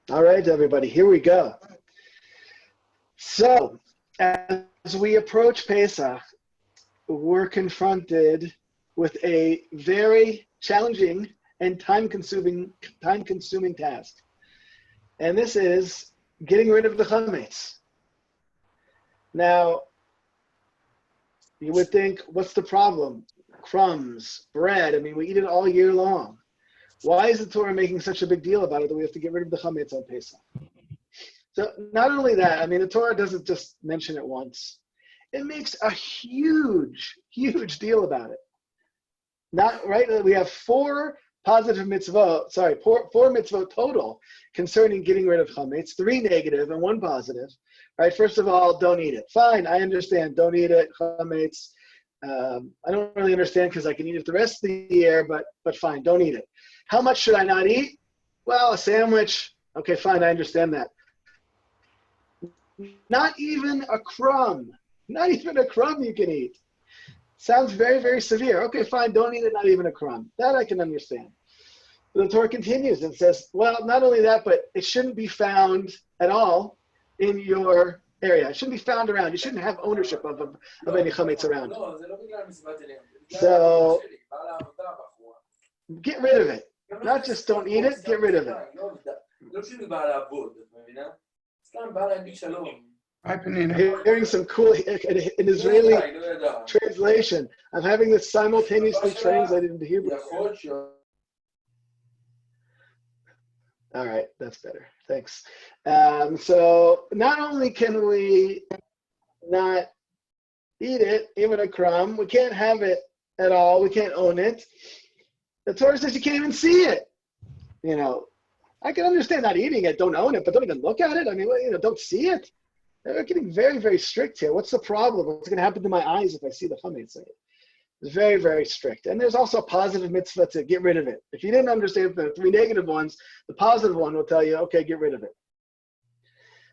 All right, everybody, here we go. So, as we approach Pesach, we're confronted with a very challenging and time-consuming task. And this is getting rid of the chametz. Now, you would think, what's the problem? Crumbs, bread, I mean, we eat it all year long. Why is the Torah making such a big deal about it that we have to get rid of the chametz on Pesach? So not only that, I mean, the Torah doesn't just mention it once. It makes a huge, huge deal about it. Not right. We have four mitzvot total concerning getting rid of chametz, 3 negative and 1 positive. Right. First of all, don't eat it. Fine, I understand. Don't eat it. Chametz. I don't really understand because I can eat it the rest of the year, but fine, don't eat it. How much should I not eat? Well, a sandwich. Okay, fine, I understand that. Not even a crumb. Not even a crumb you can eat. Sounds very, very severe. Okay, fine, don't eat it, not even a crumb. That I can understand. But the Torah continues and says, well, not only that, but it shouldn't be found at all in your area. It shouldn't be found around. You shouldn't have ownership of any chametz around. So, get rid of it. Not just don't eat it, get rid of it. I'm hearing some cool, an Israeli translation. I'm having this simultaneously translated into Hebrew. All right, that's better. Thanks. So not only can we not eat it, even a crumb, we can't have it at all. We can't own it. The Torah says you can't even see it. You know, I can understand not eating it, don't own it, but don't even look at it. I mean, you know, don't see it. They're getting very, very strict here. What's the problem? What's going to happen to my eyes if I see the chametz? It's very, very strict. And there's also a positive mitzvah to get rid of it. If you didn't understand the 3 negative ones, the positive one will tell you, okay, get rid of it.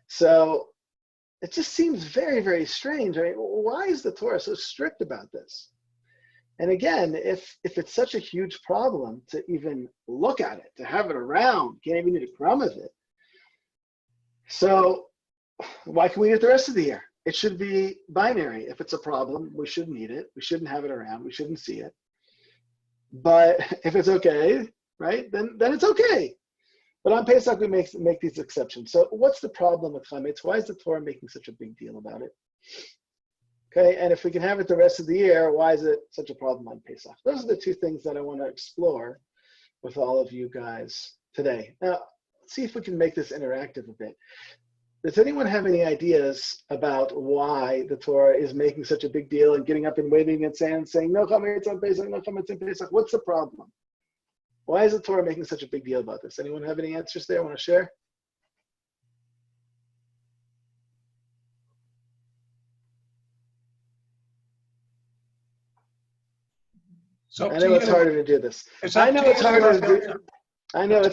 So it just seems very, very strange. I mean, why is the Torah so strict about this? And again, if it's such a huge problem to even look at it, to have it around, can't even eat a crumb of it. So why can we eat it the rest of the year? It should be binary. If it's a problem, we shouldn't eat it. We shouldn't have it around. We shouldn't see it. But if it's okay, right, then it's okay. But on Pesach, we make these exceptions. So what's the problem with chametz? Why is the Torah making such a big deal about it? Okay, and if we can have it the rest of the year, why is it such a problem on Pesach? Those are the 2 things that I want to explore with all of you guys today. Now, let's see if we can make this interactive a bit. Does anyone have any ideas about why the Torah is making such a big deal and getting up and waving and saying, no chametz on Pesach, no chametz on Pesach? What's the problem? Why is the Torah making such a big deal about this? Anyone have any answers there? Want to share? So I know it's harder to do this. I know it's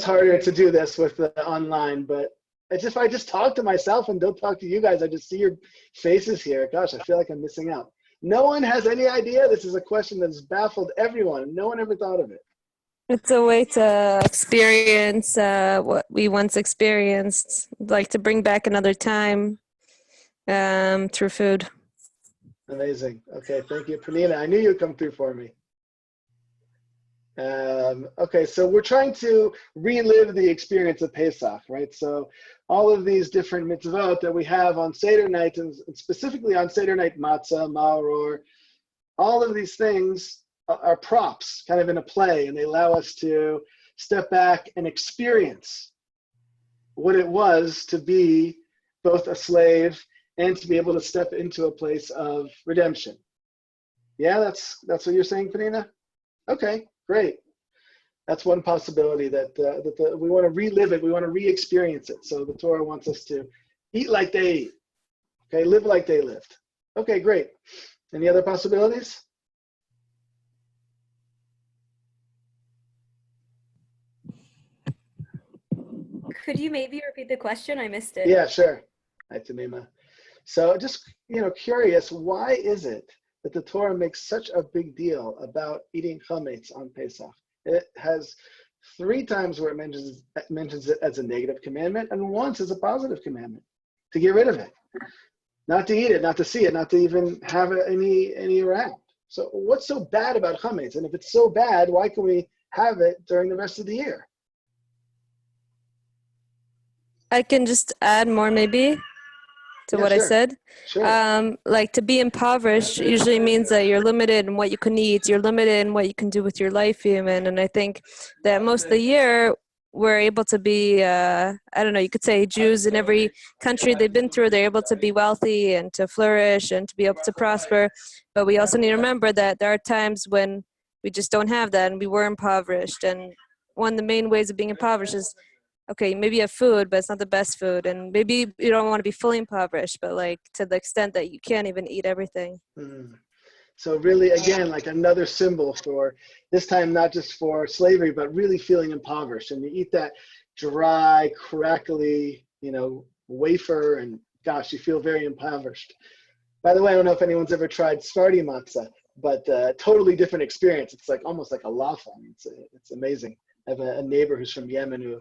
harder to do this with the online, but if I just talk to myself and don't talk to you guys, I just see your faces here. Gosh, I feel like I'm missing out. No one has any idea. This is a question that's baffled everyone. No one ever thought of it. It's a way to experience what we once experienced, like to bring back another time through food. Amazing. Okay, thank you, Panina. I knew you'd come through for me. Okay, so we're trying to relive the experience of Pesach, right? So all of these different mitzvot that we have on Seder night, and specifically on Seder night, matzah, maror, all of these things are props, kind of in a play, and they allow us to step back and experience what it was to be both a slave and to be able to step into a place of redemption. Yeah, that's what you're saying, Panina? Okay. Great. That's one possibility that we want to relive it. We want to re-experience it. So the Torah wants us to eat like they eat. Okay, live like they lived. Okay, great. Any other possibilities? Could you maybe repeat the question? I missed it. Yeah, sure. Hi, Tamima. So just, curious, why is it that the Torah makes such a big deal about eating chametz on Pesach? It has 3 times where it mentions it as a negative commandment, and once as a positive commandment, to get rid of it. Not to eat it, not to see it, not to even have any around. So what's so bad about chametz? And if it's so bad, why can we have it during the rest of the year? I can just add more maybe to what I Sure. said. Sure. Like to be impoverished usually means that you're limited in what you can eat, you're limited in what you can do with your life even. And I think that most of the year we're able to be, I don't know, you could say Jews in every country they've been through, they're able to be wealthy and to flourish and to be able to prosper. But we also need to remember that there are times when we just don't have that and we were impoverished. And one of the main ways of being impoverished is, okay, maybe you have food, but it's not the best food. And maybe you don't want to be fully impoverished, but like to the extent that you can't even eat everything. Mm. So really, again, like another symbol for, this time not just for slavery, but really feeling impoverished. And you eat that dry, crackly, wafer, and gosh, you feel very impoverished. By the way, I don't know if anyone's ever tried Sephardi matzah, but totally different experience. It's like almost like a lava. It's amazing. I have a neighbor who's from Yemen who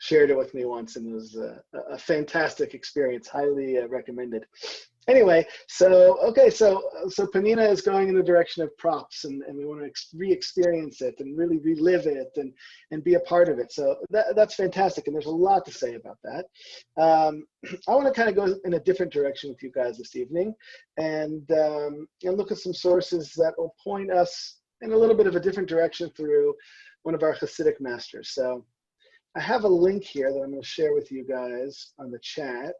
shared it with me once, and it was a fantastic experience. Highly recommended. Anyway, so Panina is going in the direction of props, and we want to re-experience it and really relive it and be a part of it. So that's fantastic, and there's a lot to say about that. I want to kind of go in a different direction with you guys this evening, and look at some sources that will point us in a little bit of a different direction through one of our Hasidic masters. So I have a link here that I'm going to share with you guys on the chat.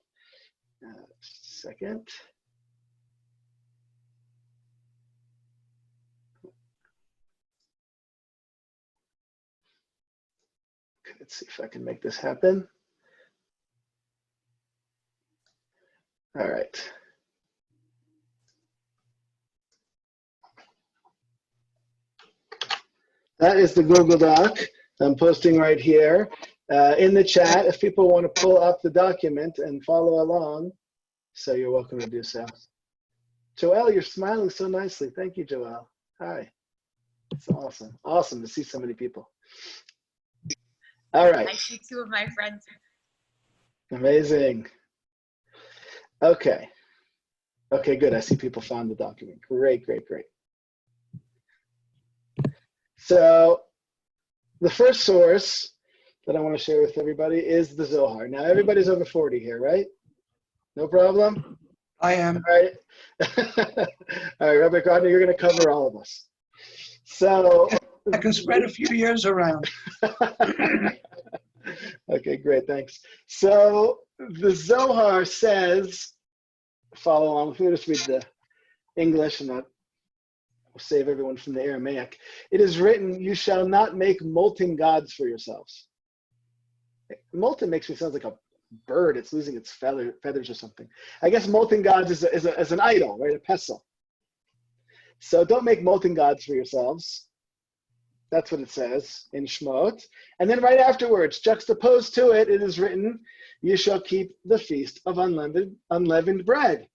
Just a second. Okay, let's see if I can make this happen. All right. That is the Google Doc I'm posting right here. In the chat, if people want to pull up the document and follow along, so you're welcome to do so. Joelle, you're smiling so nicely. Thank you, Joelle. Hi. It's awesome. Awesome to see so many people. All right. I see 2 of my friends. Amazing. Okay. Okay, good. I see people found the document. Great, great, great. So the first source that I want to share with everybody is the Zohar. Now, everybody's over 40 here, right? No problem? I am. All right. All right, Rabbi Gardner, you're going to cover all of us. So I can spread a few years around. Okay, great, thanks. So the Zohar says, follow along with me, just read the English and that will save everyone from the Aramaic. It is written, you shall not make molten gods for yourselves. Molten makes me sound like a bird. It's losing its feathers or something. I guess molten gods is an idol, right? A pestle. So don't make molten gods for yourselves. That's what it says in Shmot. And then right afterwards, juxtaposed to it, it is written, you shall keep the feast of unleavened bread.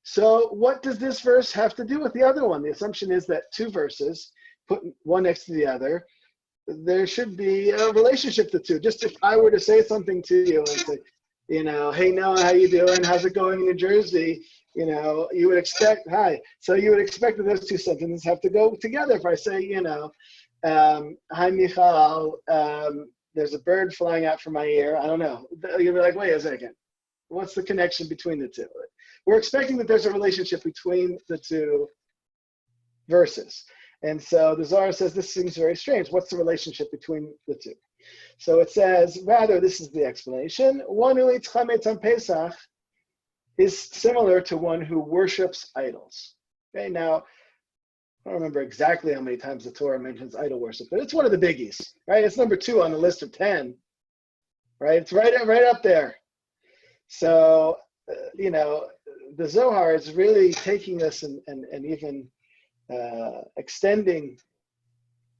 So what does this verse have to do with the other one? The assumption is that 2 verses, put one next to the other, there should be a relationship to 2. Just if I were to say something to you and say, hey Noah, how you doing? How's it going in New Jersey? You would expect, hi. So you would expect that those 2 sentences have to go together. If I say, hi Michal, there's a bird flying out from my ear. I don't know. You'd be like, wait a second. What's the connection between the 2? We're expecting that there's a relationship between the 2 verses. And so the Zohar says this seems very strange. What's the relationship between the 2? So it says, rather, this is the explanation. One who eats chametz on Pesach is similar to one who worships idols. Okay, now, I don't remember exactly how many times the Torah mentions idol worship, but it's one of the biggies, right? It's number 2 on the list of 10, right? It's right up there. So, the Zohar is really taking this and even extending,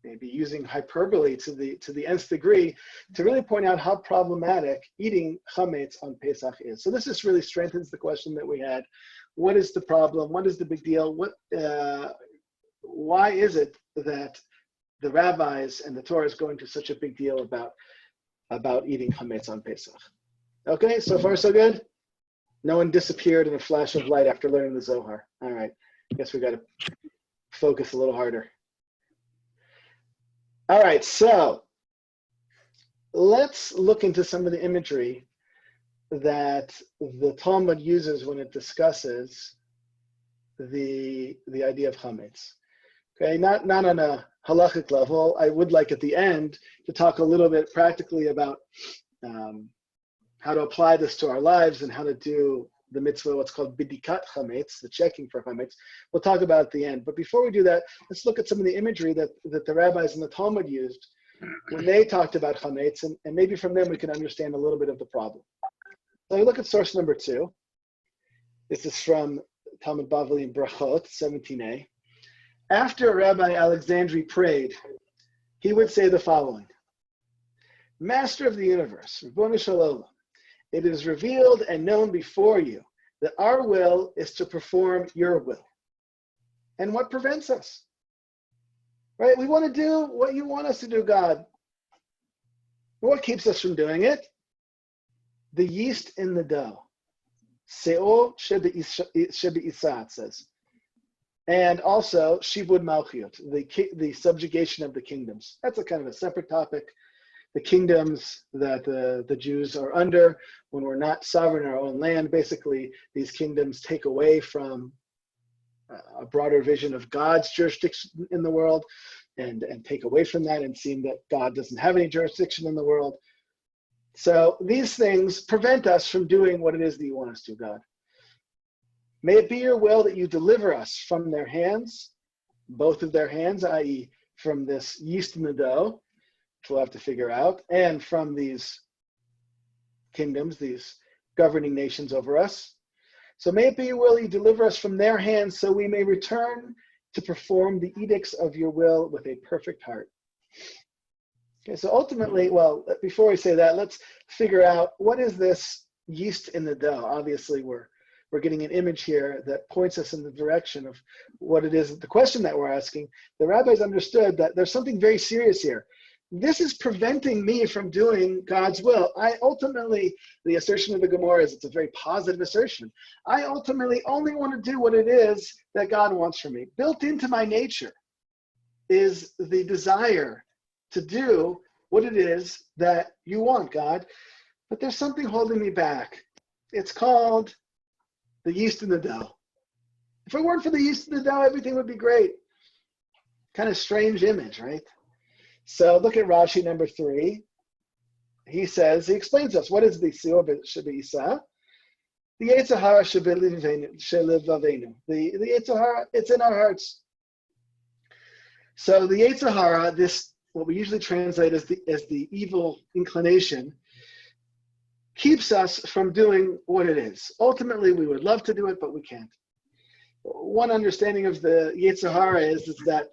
maybe using hyperbole to the nth degree, to really point out how problematic eating chametz on Pesach is. So this just really strengthens the question that we had. What is the problem? What is the big deal? Why is it that the rabbis and the Torah is going to such a big deal about eating chametz on Pesach. Okay, so far so good? No one disappeared in a flash of light after learning the Zohar. All right, guess we got to focus a little harder. All right, so let's look into some of the imagery that the Talmud uses when it discusses the idea of chametz. Okay, not on a halachic level. I would like at the end to talk a little bit practically about how to apply this to our lives and how to do the mitzvah, what's called bidikat chametz, the checking for chametz. We'll talk about at the end. But before we do that, let's look at some of the imagery that the rabbis and the Talmud used when they talked about chametz, and maybe from them we can understand a little bit of the problem. So we look at source number 2. This is from Talmud Bavli in Brachot, 17a. After Rabbi Alexandri prayed, he would say the following: Master of the universe, Ribono Shel Olam, it is revealed and known before you that our will is to perform your will. And what prevents us? Right? We want to do what you want us to do, God. What keeps us from doing it? The yeast in the dough. Se'o shebe'isa, it says. And also, shibud malchiot, the subjugation of the kingdoms. That's a kind of a separate topic. The kingdoms that the Jews are under when we're not sovereign in our own land. Basically, these kingdoms take away from a broader vision of God's jurisdiction in the world and take away from that and seeing that God doesn't have any jurisdiction in the world. So these things prevent us from doing what it is that you want us to, God. May it be your will that you deliver us from their hands, both of their hands, i.e. from this yeast in the dough, which we'll have to figure out, and from these kingdoms, these governing nations over us. So may it be your will you deliver us from their hands so we may return to perform the edicts of your will with a perfect heart. Okay, so ultimately, well, before we say that, let's figure out what is this yeast in the dough. Obviously, we're getting an image here that points us in the direction of what it is, the question that we're asking. The rabbis understood that there's something very serious here. This is preventing me from doing God's will. I ultimately, the assertion of the Gemara is it's a very positive assertion. I ultimately only want to do what it is that God wants from me. Built into my nature is the desire to do what it is that you want, God. But there's something holding me back. It's called the yeast in the dough. If it weren't for the yeast in the dough, everything would be great. Kind of strange image, right? So look at Rashi number 3. He explains to us, what is the Seor Shebe'isa? The Eight Sahara Shebelivavenu. The Eight Sahara, it's in our hearts. So the Eight Sahara, this, what we usually translate as the evil inclination, keeps us from doing what it is. Ultimately, we would love to do it, but we can't. One understanding of the Eight Sahara is that,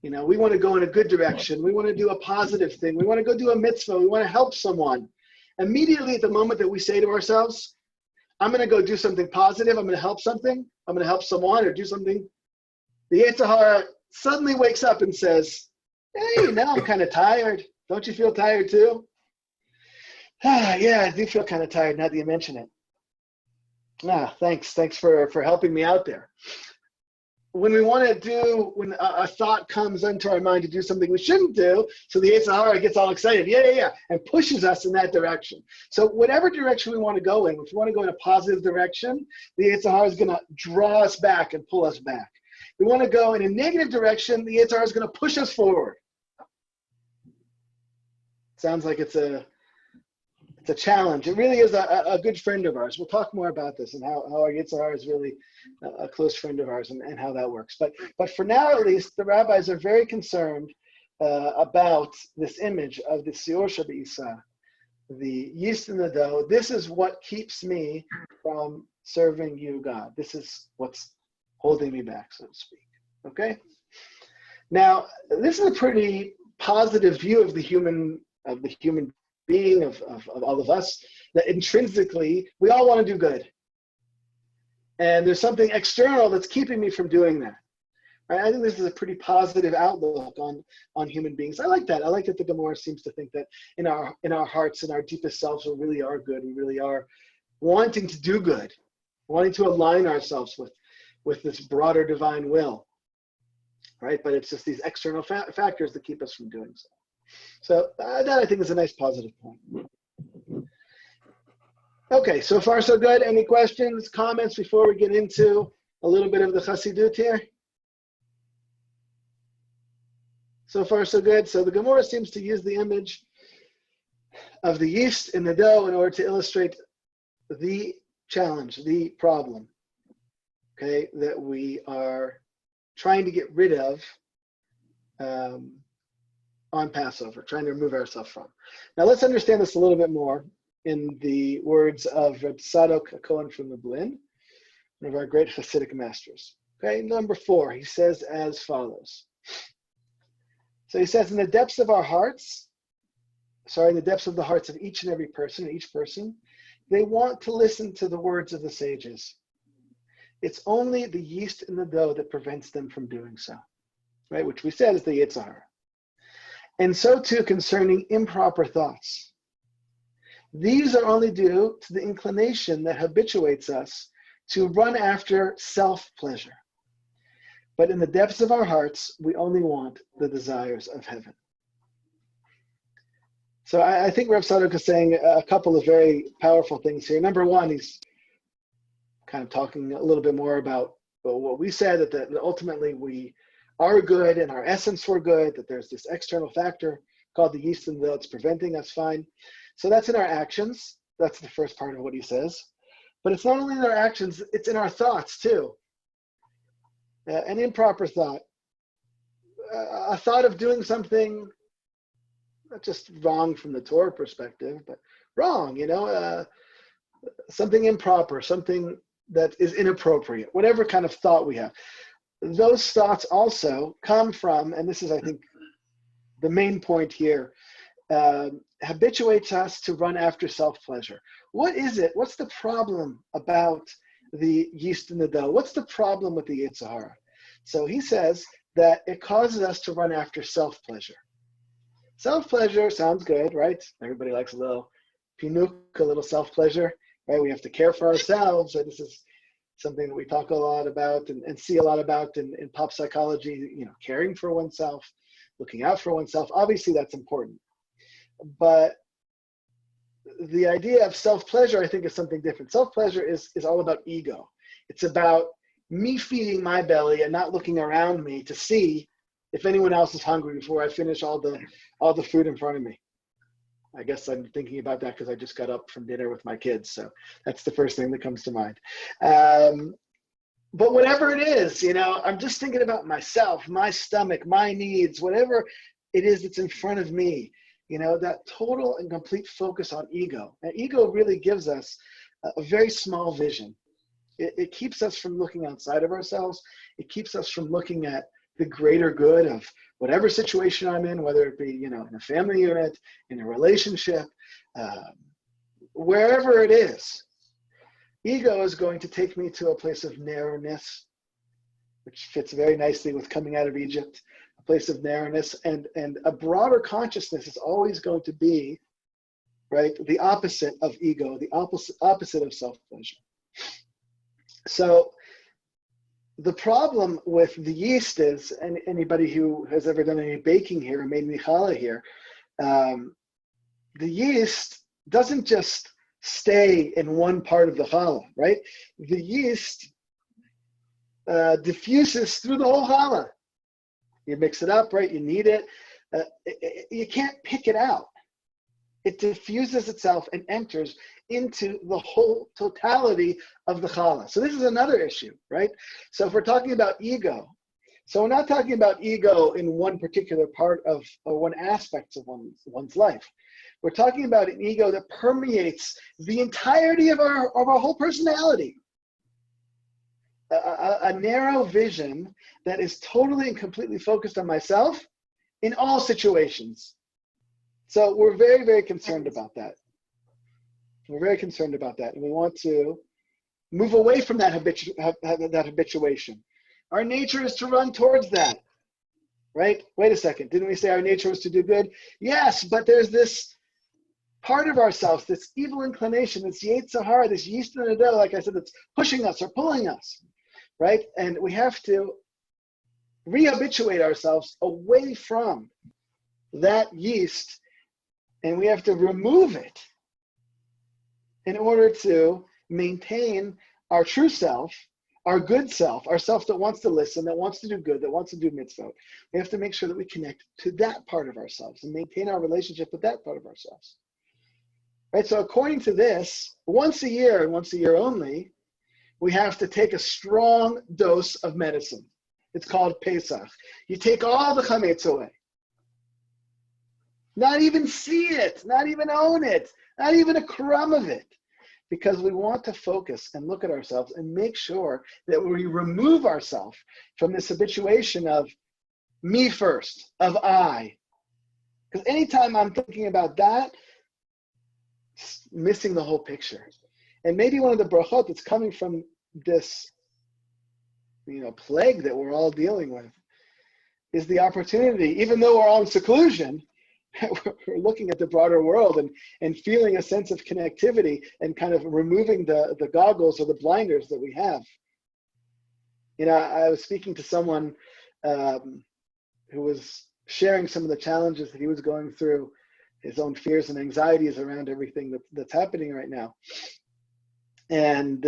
you know, we want to go in a good direction. We want to do a positive thing. We want to go do a mitzvah. We want to help someone. Immediately at the moment that we say to ourselves, I'm going to go do something positive, I'm going to help something, I'm going to help someone or do something, the Eight Sahara suddenly wakes up and says, hey, now I'm kind of tired. Don't you feel tired too? Yeah, I do feel kind of tired now that you mention it. Thanks for helping me out there. When we want to do, when a thought comes into our mind to do something we shouldn't do, so the Eight Sahara gets all excited, and pushes us in that direction. So whatever direction we want to go in, if we want to go in a positive direction, the Eight Sahara is going to draw us back and pull us back. If we want to go in a negative direction, the Eight Sahara is going to push us forward. Sounds like it's a challenge. It really is a good friend of ours. We'll talk more about this and how our Eight Sahara is really a close friend of ours and how that works. But for now, at least, the rabbis are very concerned about this image of the Seor Shebe'isa, the yeast in the dough. This is what keeps me from serving you, God. This is what's holding me back, so to speak. Okay? Now, this is a pretty positive view of the human being, of all of us, that intrinsically we all want to do good. And there's something external that's keeping me from doing that. Right? I think this is a pretty positive outlook on human beings. I like that. I like that the Gemara seems to think that in our hearts, in our deepest selves, we really are good. We really are wanting to do good, wanting to align ourselves with this broader divine will, right? But it's just these external factors that keep us from doing so. So that I think is a nice positive point. Okay, so far so good. Any questions, comments before we get into a little bit of the Chassidut here? So far so good. So the Gemara seems to use the image of the yeast in the dough in order to illustrate the challenge, the problem, okay, that we are trying to get rid of on Passover, trying to remove ourselves from. Now let's understand this a little bit more in the words of Reb Sadok HaKohen from Lublin, one of our great Hasidic masters. Okay, number 4, he says as follows. So he says, in the depths of our hearts, in the depths of the hearts of each and every person, they want to listen to the words of the sages. It's only the yeast in the dough that prevents them from doing so, right? Which we said is the Eight Sahara. And so too concerning improper thoughts. These are only due to the inclination that habituates us to run after self-pleasure. But in the depths of our hearts, we only want the desires of heaven. So I think Reb Sadok is saying a couple of very powerful things here. Number 1, he's kind of talking a little bit more about what we said, that ultimately we are good and our essence we're good, that there's this external factor called the yeast in the dough that's preventing us fine. So that's in our actions. That's the first part of what he says. But it's not only in our actions, it's in our thoughts too. An improper thought, a thought of doing something, not just wrong from the Torah perspective, but wrong, something improper, something that is inappropriate, whatever kind of thought we have. Those thoughts also come from, and this is, I think, the main point here, habituates us to run after self-pleasure. What is it? What's the problem about the yeast in the dough? What's the problem with the Eight Sahara? So he says that it causes us to run after self-pleasure. Self-pleasure sounds good, right? Everybody likes a little pinuk, a little self-pleasure, right? We have to care for ourselves. So this is something that we talk a lot about and see a lot about in pop psychology, caring for oneself, looking out for oneself. Obviously, that's important. But the idea of self-pleasure, I think, is something different. Self-pleasure is all about ego. It's about me feeding my belly and not looking around me to see if anyone else is hungry before I finish all the food in front of me. I guess I'm thinking about that because I just got up from dinner with my kids. So that's the first thing that comes to mind. But whatever it is, I'm just thinking about myself, my stomach, my needs, whatever it is that's in front of me, that total and complete focus on ego. And ego really gives us a very small vision. It keeps us from looking outside of ourselves. It keeps us from looking at the greater good of whatever situation I'm in, whether it be, in a family unit, in a relationship, wherever it is. Ego is going to take me to a place of narrowness, which fits very nicely with coming out of Egypt, a place of narrowness, and a broader consciousness is always going to be, right, the opposite of ego, the opposite of self-pleasure. So the problem with the yeast is, and anybody who has ever done any baking here or made michallah here, the yeast doesn't just stay in one part of the challah, right? The yeast diffuses through the whole challah. You mix it up, right? You knead it. You can't pick it out. It diffuses itself and enters into the whole totality of the challah. So this is another issue, right? So if we're talking about ego, so we're not talking about ego in one particular part of, or one aspect of one's life. We're talking about an ego that permeates the entirety of our whole personality. A narrow vision that is totally and completely focused on myself in all situations. So we're very, very concerned about that. We're very concerned about that, and we want to move away from that habituation. Our nature is to run towards that, right? Wait a second. Didn't we say our nature was to do good? Yes, but there's this part of ourselves, this evil inclination, this Eight Sahara, this yeast in the dough, like I said, that's pushing us or pulling us, right? And we have to re-habituate ourselves away from that yeast, and we have to remove it in order to maintain our true self, our good self, our self that wants to listen, that wants to do good, that wants to do mitzvot. We have to make sure that we connect to that part of ourselves and maintain our relationship with that part of ourselves. Right? So according to this, once a year and once a year only, we have to take a strong dose of medicine. It's called Pesach. You take all the chametz away. Not even see it, not even own it, not even a crumb of it. Because we want to focus and look at ourselves and make sure that we remove ourselves from this habituation of me first, of I. Because anytime I'm thinking about that, it's missing the whole picture. And maybe one of the brachot that's coming from this, plague that we're all dealing with is the opportunity, even though we're all in seclusion, we're looking at the broader world and feeling a sense of connectivity and kind of removing the goggles or the blinders that we have. I was speaking to someone who was sharing some of the challenges that he was going through, his own fears and anxieties around everything that's happening right now. And,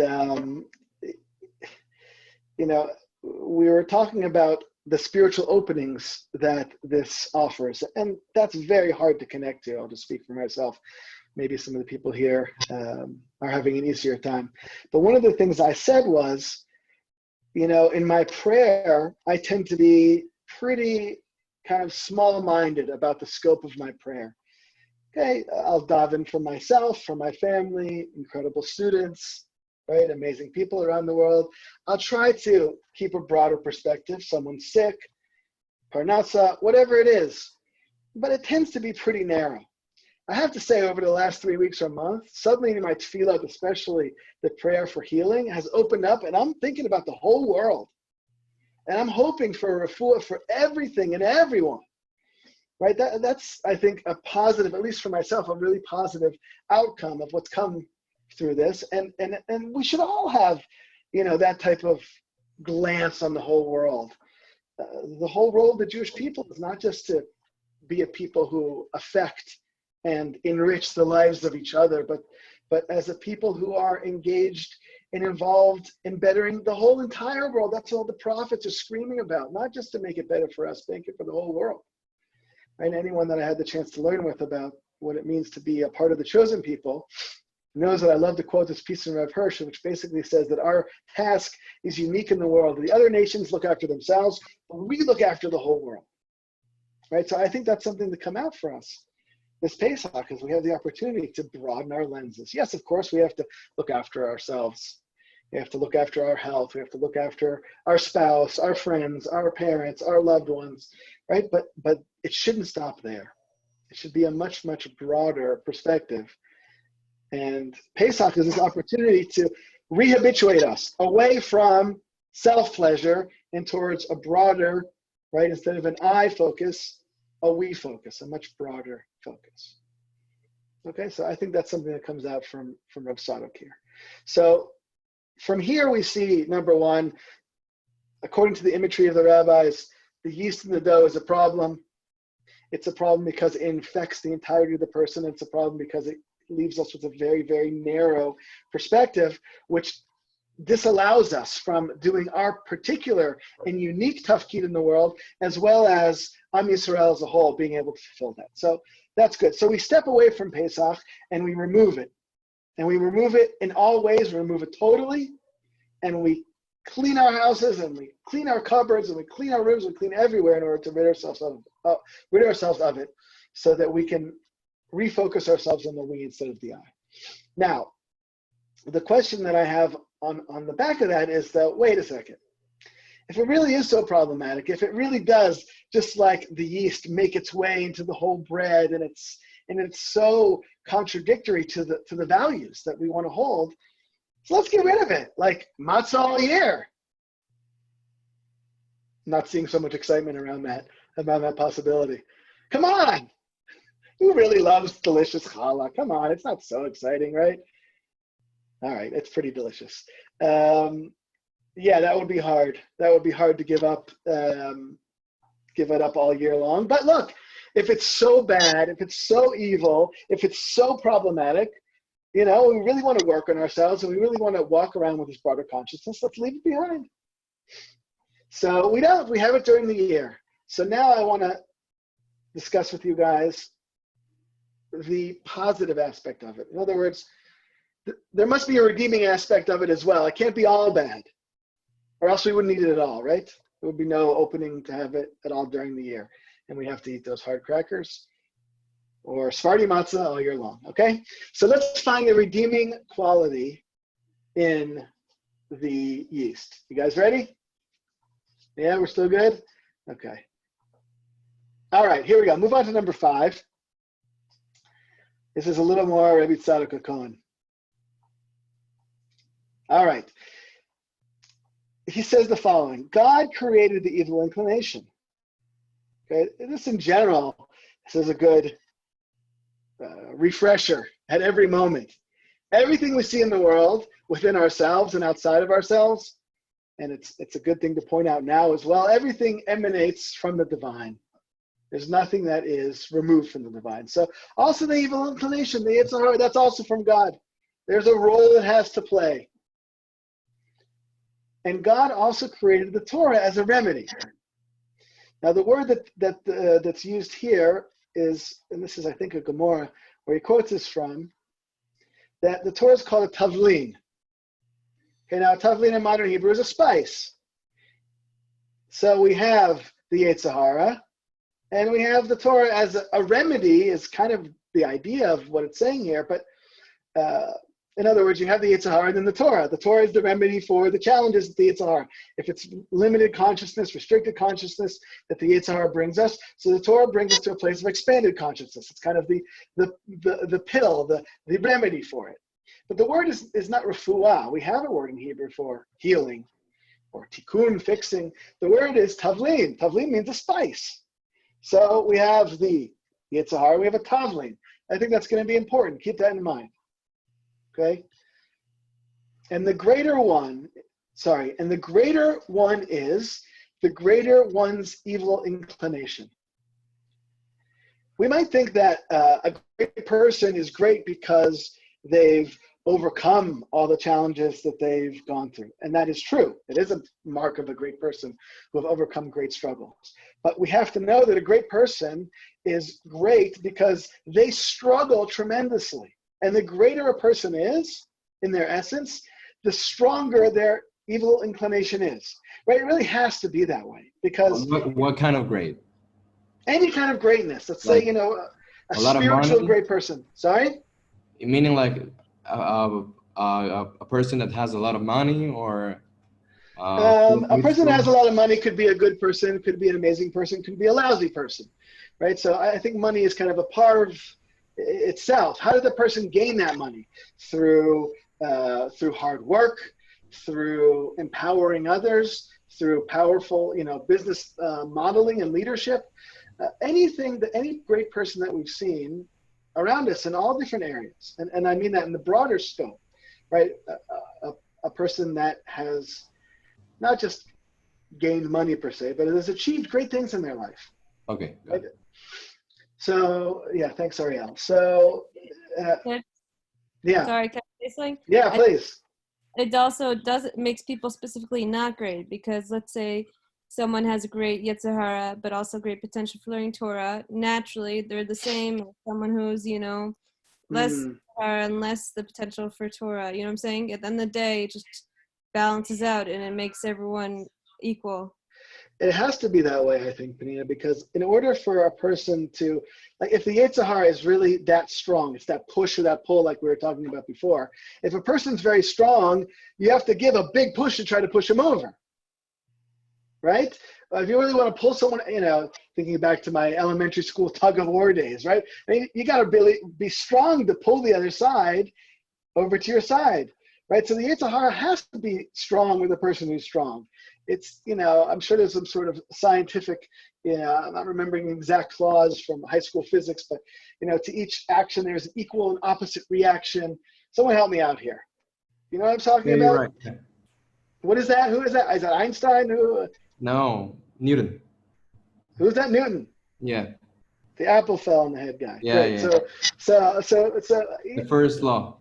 we were talking about the spiritual openings that this offers. And that's very hard to connect to. I'll just speak for myself. Maybe some of the people here are having an easier time. But one of the things I said was, in my prayer, I tend to be pretty kind of small-minded about the scope of my prayer. Okay, I'll daven for myself, for my family, incredible students, right? Amazing people around the world. I'll try to keep a broader perspective. Someone's sick, parnasa, whatever it is. But it tends to be pretty narrow. I have to say, over the last 3 weeks or month, suddenly in my tefillah, especially the prayer for healing, has opened up, and I'm thinking about the whole world. And I'm hoping for a refuah for everything and everyone. Right? That's, I think, a positive, at least for myself, a really positive outcome of what's come through this. And we should all have, that type of glance on the whole world. The whole role of the Jewish people is not just to be a people who affect and enrich the lives of each other, but as a people who are engaged and involved in bettering the whole entire world. That's all the prophets are screaming about, not just to make it better for us, make it for the whole world. And anyone that I had the chance to learn with about what it means to be a part of the chosen people knows that I love to quote this piece from Rav Hirsch, which basically says that our task is unique in the world. The other nations look after themselves, but we look after the whole world. Right? So I think that's something to come out for us this Pesach, because we have the opportunity to broaden our lenses. Yes, of course, we have to look after ourselves. We have to look after our health. We have to look after our spouse, our friends, our parents, our loved ones, right? But it shouldn't stop there. It should be a much, much broader perspective. And Pesach is this opportunity to rehabituate us away from self-pleasure and towards a broader, right? Instead of an I focus, a we focus, a much broader focus. Okay, so I think that's something that comes out from Rav Sadok here. So from here we see, number one, according to the imagery of the rabbis, the yeast in the dough is a problem. It's a problem because it infects the entirety of the person. It's a problem because it leaves us with a very, very narrow perspective, which disallows us from doing our particular and unique tafkid in the world, as well as Am Yisrael as a whole being able to fulfill that. So that's good. So we step away from Pesach and we remove it. And we remove it in all ways. We remove it totally. And we clean our houses and we clean our cupboards and we clean our rooms and clean everywhere in order to rid ourselves of it so that we can refocus ourselves on the we instead of the I. Now, the question that I have on the back of that is that, wait a second. If it really is so problematic, if it really does, just like the yeast, make its way into the whole bread, and it's so contradictory to the values that we want to hold, so let's get rid of it. Like matzah all year. not seeing so much excitement around that possibility. Come on! Who really loves delicious challah? Come on, it's not so exciting, right? All right, it's pretty delicious. Yeah, that would be hard. That would be hard to give it up all year long. But look, if it's so bad, if it's so evil, if it's so problematic, we really want to work on ourselves and we really want to walk around with this broader consciousness. Let's leave it behind. So we don't. We have it during the year. So now I want to discuss with you guys the positive aspect of it. In other words, there must be a redeeming aspect of it as well. It can't be all bad, or else we wouldn't eat it at all, right? There would be no opening to have it at all during the year. And we have to eat those hard crackers or Sephardi matzah all year long, okay? So let's find the redeeming quality in the yeast. You guys ready? Yeah, we're still good? Okay. All right, here we go. Move on to number 5. This is a little more Rabbi Tzadok Cohen. All right. He says the following: God created the evil inclination. Okay, this in general, this is a good refresher at every moment. Everything we see in the world, within ourselves and outside of ourselves, and it's a good thing to point out now as well, everything emanates from the divine. There's nothing that is removed from the divine. So also the evil inclination, the Eight Sahara, that's also from God. There's a role it has to play. And God also created the Torah as a remedy. Now the word that's used here is, and this is I think a Gemara, where he quotes this from, that the Torah is called a tavlin. Okay, now tavlin in modern Hebrew is a spice. So we have the Eight Sahara, and we have the Torah as a remedy, is kind of the idea of what it's saying here. But in other words, you have the Eight Sahara and then the Torah. The Torah is the remedy for the challenges of the Eight Sahara. If it's limited consciousness, restricted consciousness that the Eight Sahara brings us, so the Torah brings us to a place of expanded consciousness. It's kind of the pill, the remedy for it. But the word is not refuah. We have a word in Hebrew for healing or tikkun, fixing. The word is tavlin. Tavlin means a spice. So we have the Eight Sahara, we have a tavlin. I think that's going to be important. Keep that in mind. Okay? And the greater one is the greater one's evil inclination. We might think that a great person is great because they've overcome all the challenges that they've gone through. And that is true. It is a mark of a great person who have overcome great struggles. But we have to know that a great person is great because they struggle tremendously. And the greater a person is in their essence, the stronger their evil inclination is. Right? It really has to be that way because what kind of great? Any kind of greatness. Let's say, a spiritual great person. Sorry? Meaning like a person that has a lot of money, or a person that has a lot of money could be a good person, could be an amazing person, could be a lousy person, right? So I think money is kind of a part of itself. How did the person gain that money? Through hard work, through empowering others, through powerful, business modeling and leadership. Any great person that we've seen around us in all different areas, and I mean that in the broader scope, right? A person that has not just gained money per se, but has achieved great things in their life. Okay. Right? So yeah, thanks, Ariel. So yeah. Sorry, can I say something? Yeah, please. It also makes people specifically not great, because let's say someone has a great Yetzer Hara, but also great potential for learning Torah. Naturally, they're the same as someone who's, less Torah and less the potential for Torah. You know what I'm saying? At the end of the day, it just balances out and it makes everyone equal. It has to be that way, I think, Penina, because in order for a person to, like, if the Eight Sahara is really that strong, it's that push or that pull like we were talking about before. If a person's very strong, you have to give a big push to try to push him over, right? If you really want to pull someone, thinking back to my elementary school tug of war days, right? I mean, you got to really be strong to pull the other side over to your side. right? So the Eight Sahara has to be strong with a person who's strong. It's, I'm sure there's some sort of scientific, I'm not remembering the exact laws from high school physics, but, to each action, there's an equal and opposite reaction. Someone help me out here. You know what I'm talking about? Right. Yeah. What is that? Who is that? Is that Einstein? No, Newton. Who's that? Newton. Yeah. The apple fell on the head guy. Yeah, Great. yeah. So The first law.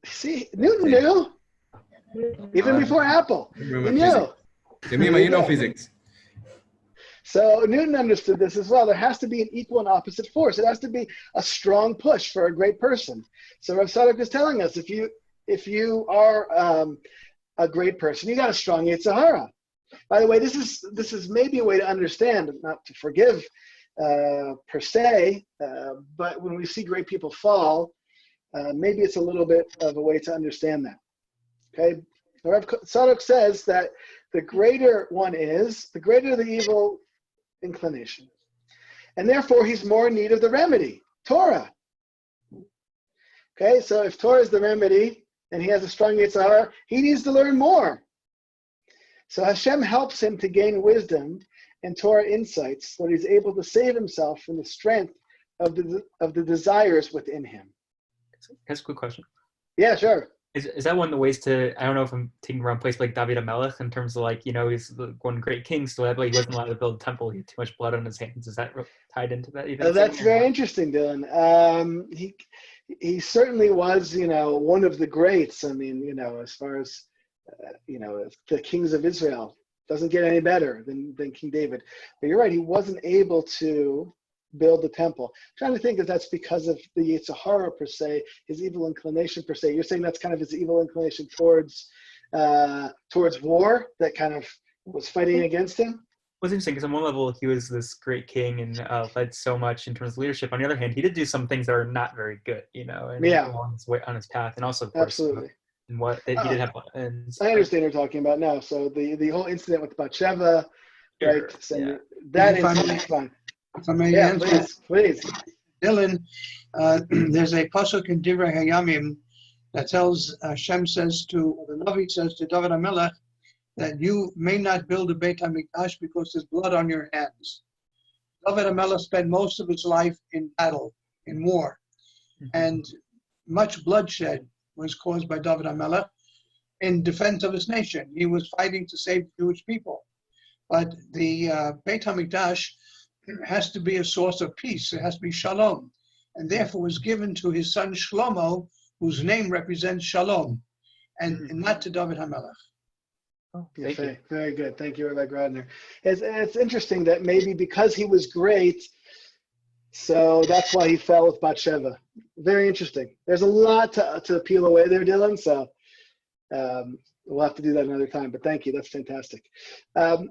see, Newton knew even before Apple. He knew. You know physics. So Newton understood this as well. There has to be an equal and opposite force. It has to be a strong push for a great person. So Rav Sadok is telling us, if you are a great person, you got a strong Eight Sahara. By the way, this is maybe a way to understand, not to forgive per se, but when we see great people fall, maybe it's a little bit of a way to understand that. Okay, Rav Sadok says that the greater one is, the greater the evil inclination, and therefore he's more in need of the remedy, Torah. Okay, so if Torah is the remedy and he has a strong Eight Sahara, he needs to learn more. So Hashem helps him to gain wisdom and Torah insights so that he's able to save himself from the strength of the desires within him. That's a quick question. Yeah, sure. Is that one of the ways to, I don't know if I'm taking the wrong place, like David HaMelech, in terms of he's one great king, so that way he wasn't allowed to build a temple, he had too much blood on his hands. Is that tied into that? That's very interesting, Dylan. He certainly was, one of the greats. I mean, as far as, the kings of Israel, doesn't get any better than King David. But you're right, he wasn't able to build the temple. I'm trying to think if that's because of the Eight Sahara per se, his evil inclination per se. You're saying that's kind of his evil inclination towards war that kind of was fighting against him? It was interesting because on one level he was this great king and led so much in terms of leadership. On the other hand, he did do some things that are not very good, and on his path, and also of course, absolutely. And what he did have. And I understand what you're talking about now. So the whole incident with Bathsheba, Sure, right? So yeah. that If I incident may- is fine. If I may Yeah, answer, please. Dylan, there's a pasuk in Divrei Hayamim that tells Hashem says to, the Navi says to David HaMelech, that you may not build a Beit HaMikdash because there's blood on your hands. David HaMelech spent most of his life in battle, in war, and much bloodshed was caused by David HaMelech in defense of his nation. He was fighting to save Jewish people. But the Beit HaMikdash has to be a source of peace. It has to be shalom. And therefore was given to his son Shlomo, whose name represents shalom, and not to David HaMelech. Oh, Very good. Thank you, Rabbi Grodner. It's interesting that maybe because he was great, so that's why he fell with Bathsheba. Very interesting. There's a lot to peel away there, Dylan. So we'll have to do that another time. But thank you. That's fantastic.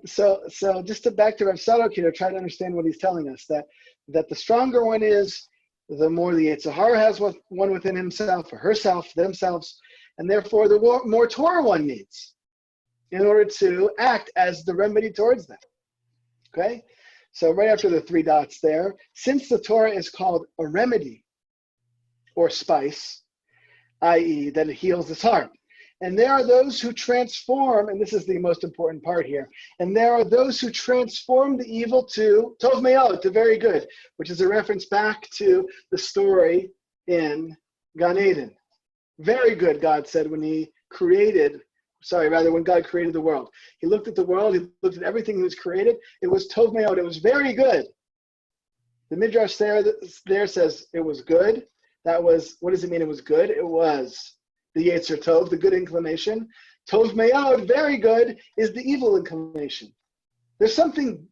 So just to back to Rav Sadok here, try to understand what he's telling us, that the stronger one is, the more the Eight Sahara has one within himself or herself, themselves, and therefore the more Torah one needs in order to act as the remedy towards them. Okay? So right after the three dots there, since the Torah is called a remedy or spice, i.e. that it heals his heart. And there are those who transform, and this is the most important part here, and there are those who transform the evil to Tov Me'od, to very good, which is a reference back to the story in Gan Eden. Very good, God said, when God created the world. He looked at the world, he looked at everything that was created. It was Tov Me'od, it was very good. The Midrash there says it was good. That was, what does it mean it was good? It was the Yetzer Tov, the good inclination. Tov Me'od, very good, is the evil inclination. There's something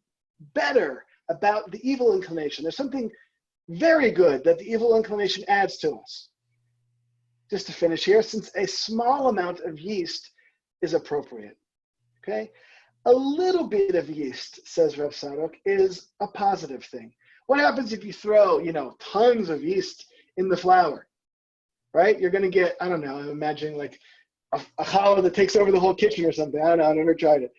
better about the evil inclination. There's something very good that the evil inclination adds to us. Just to finish here, since a small amount of yeast is appropriate, okay? A little bit of yeast, says Rav Sadok, is a positive thing. What happens if you throw, tons of yeast in the flour, right? You're going to get, I don't know, I'm imagining like a challah that takes over the whole kitchen or something. I don't know, I've never tried it.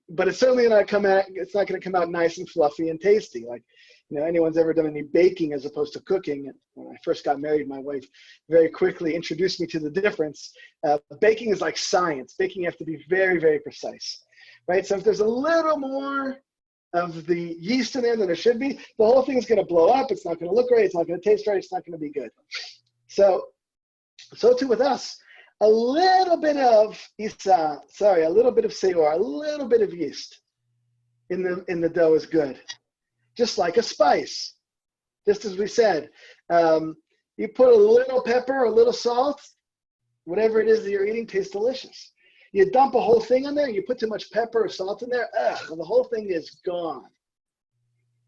But it's certainly not going to come out nice and fluffy and tasty. Like, anyone's ever done any baking as opposed to cooking. When I first got married, my wife very quickly introduced me to the difference. Baking is like science. Baking, you have to be very, very precise, right? So if there's a little more of the yeast in there than there should be, the whole thing is going to blow up. It's not going to look right. It's not going to taste right. It's not going to be good. So too with us. A little bit of a little bit of seor, a little bit of yeast in the dough is good. Just like a spice, just as we said. You put a little pepper, a little salt, whatever it is that you're eating tastes delicious. You dump a whole thing in there, you put too much pepper or salt in there, the whole thing is gone.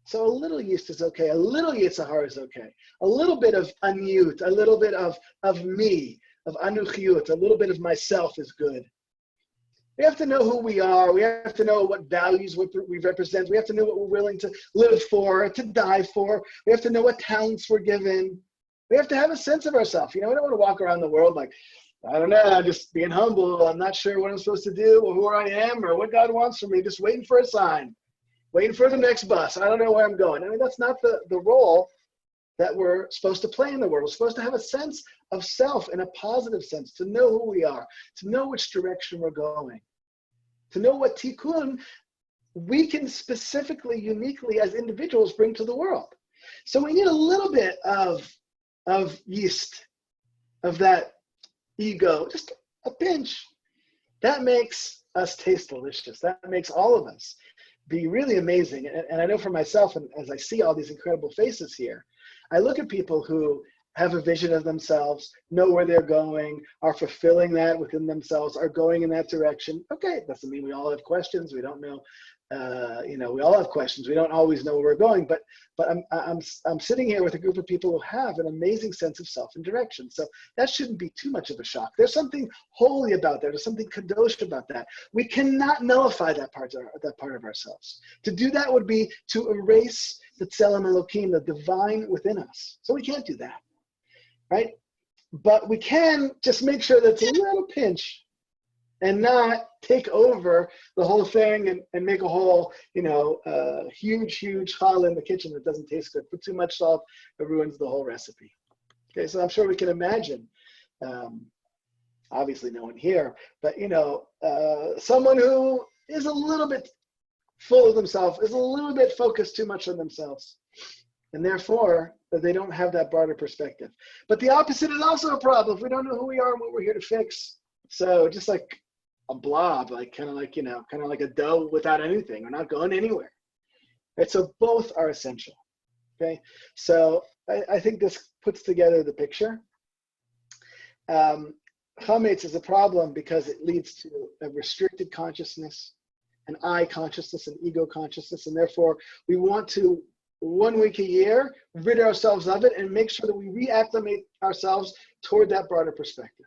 So a little yeast is okay. A little Eight Sahara is okay. A little bit of aniyut, a little bit of me, of anuchiyut, a little bit of myself is good. We have to know who we are. We have to know what values we represent. We have to know what we're willing to live for, to die for. We have to know what talents we're given. We have to have a sense of ourselves. We don't want to walk around the world like, I don't know, just being humble. I'm not sure what I'm supposed to do or who I am or what God wants from me. Just waiting for a sign, waiting for the next bus. I don't know where I'm going. I mean, that's not the role that we're supposed to play in the world. We're supposed to have a sense of self in a positive sense, to know who we are, to know which direction we're going, to know what tikkun we can specifically, uniquely as individuals bring to the world. So we need a little bit of yeast, of that ego, just a pinch. That makes us taste delicious. That makes all of us be really amazing. And I know for myself, and as I see all these incredible faces here, I look at people who have a vision of themselves, know where they're going, are fulfilling that within themselves, are going in that direction. Okay, it doesn't mean we all have questions. We don't know, we all have questions. We don't always know where we're going, but I'm sitting here with a group of people who have an amazing sense of self and direction. So that shouldn't be too much of a shock. There's something holy about that. There's something kadosh about that. We cannot nullify that part of ourselves. To do that would be to erase the tselem Elokim, the divine within us. So we can't do that, right? But we can just make sure that it's a little pinch and not take over the whole thing and make a whole, huge challah in the kitchen that doesn't taste good. Put too much salt, it ruins the whole recipe. Okay, so I'm sure we can imagine, obviously no one here, but someone who is a little bit full of themselves, is a little bit focused too much on themselves, and therefore they don't have that broader perspective. But the opposite is also a problem. If we don't know who we are and what we're here to fix, so just like a blob, kind of like a dough without anything, we're not going anywhere. Right? So both are essential. Okay, so I think this puts together the picture. Chametz is a problem because it leads to a restricted consciousness, an I consciousness, an ego consciousness, and therefore we want to, 1 week a year, rid ourselves of it and make sure that we reacclimate ourselves toward that broader perspective.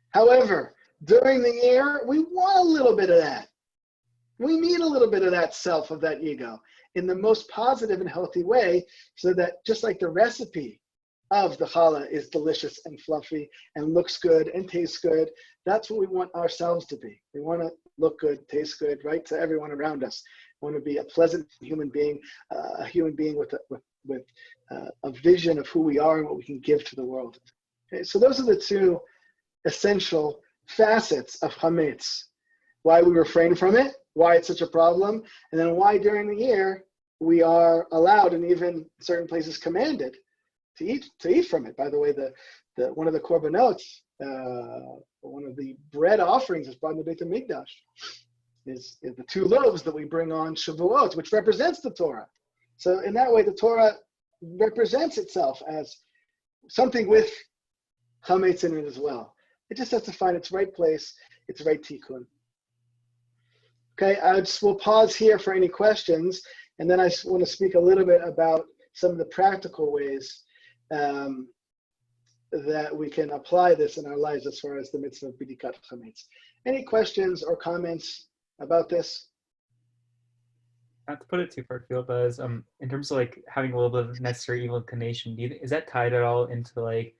However, during the year, we want a little bit of that. We need a little bit of that self, of that ego, in the most positive and healthy way, so that just like the recipe of the challah is delicious and fluffy and looks good and tastes good, that's what we want ourselves to be. We want to look good, taste good, right, to everyone around us. We want to be a pleasant human being, a human being with a vision of who we are and what we can give to the world. Okay, so those are the two essential facets of chametz: why we refrain from it, why it's such a problem, and then why during the year we are allowed, and even certain places commanded, to eat from it. By the way, the one of the korbanot, one of the bread offerings that's brought in the Beit HaMikdash is the 2 loaves that we bring on Shavuot, which represents the Torah. So in that way, the Torah represents itself as something with chametz in it as well. It just has to find its right place, its right tikkun. Okay, we'll pause here for any questions, and then I want to speak a little bit about some of the practical ways that we can apply this in our lives as far as the mitzvah of bidikat chametz. Any questions or comments about this? Not to put it too far afield, but as, in terms of like having a little bit of necessary evil inclination, is that tied at all into like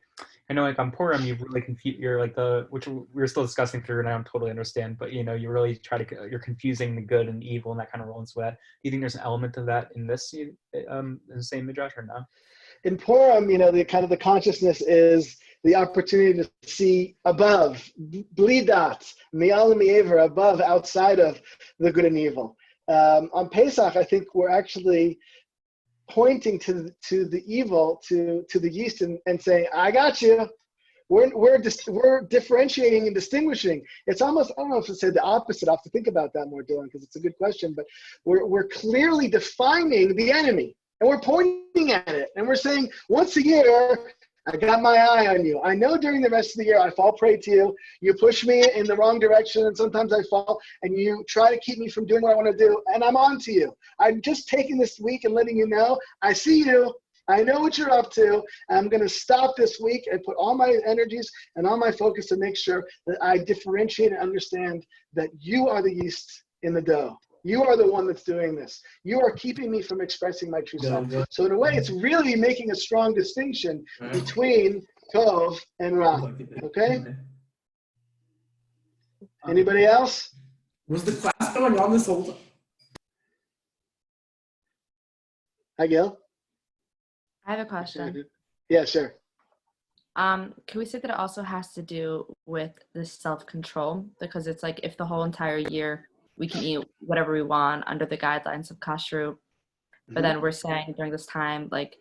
I know like on Purim, you really you're like which we were still discussing through, and I don't totally understand, but you know, you really you're confusing the good and evil and that kind of role into that. Do you think there's an element of that in this, in the same midrash or no? In Purim, you know, the kind of the consciousness is the opportunity to see above, blidat, mi'al mi'ever, above, outside of the good and evil. On Pesach, I think we're actually pointing to the evil, to the yeast, and saying, "I got you." We're differentiating and distinguishing. It's almost, I don't know if to say the opposite. I have to think about that more, Dylan, because it's a good question. But we're clearly defining the enemy, and we're pointing at it, and we're saying, once a year, I got my eye on you. I know during the rest of the year I fall prey to you. You push me in the wrong direction, and sometimes I fall, and you try to keep me from doing what I want to do, and I'm on to you. I'm just taking this week and letting you know, I see you. I know what you're up to. I'm going to stop this week and put all my energies and all my focus to make sure that I differentiate and understand that you are the yeast in the dough. You are the one that's doing this. You are keeping me from expressing my true self. So in a way, it's really making a strong distinction between Tov and Ra. Okay? Anybody else? Was the class going on this whole time? Hi, Gil. I have a question. Yeah, sure. Can we say that it also has to do with the self-control? Because it's like if the whole entire year we can eat whatever we want under the guidelines of kashrut, but then we're saying during this time, like,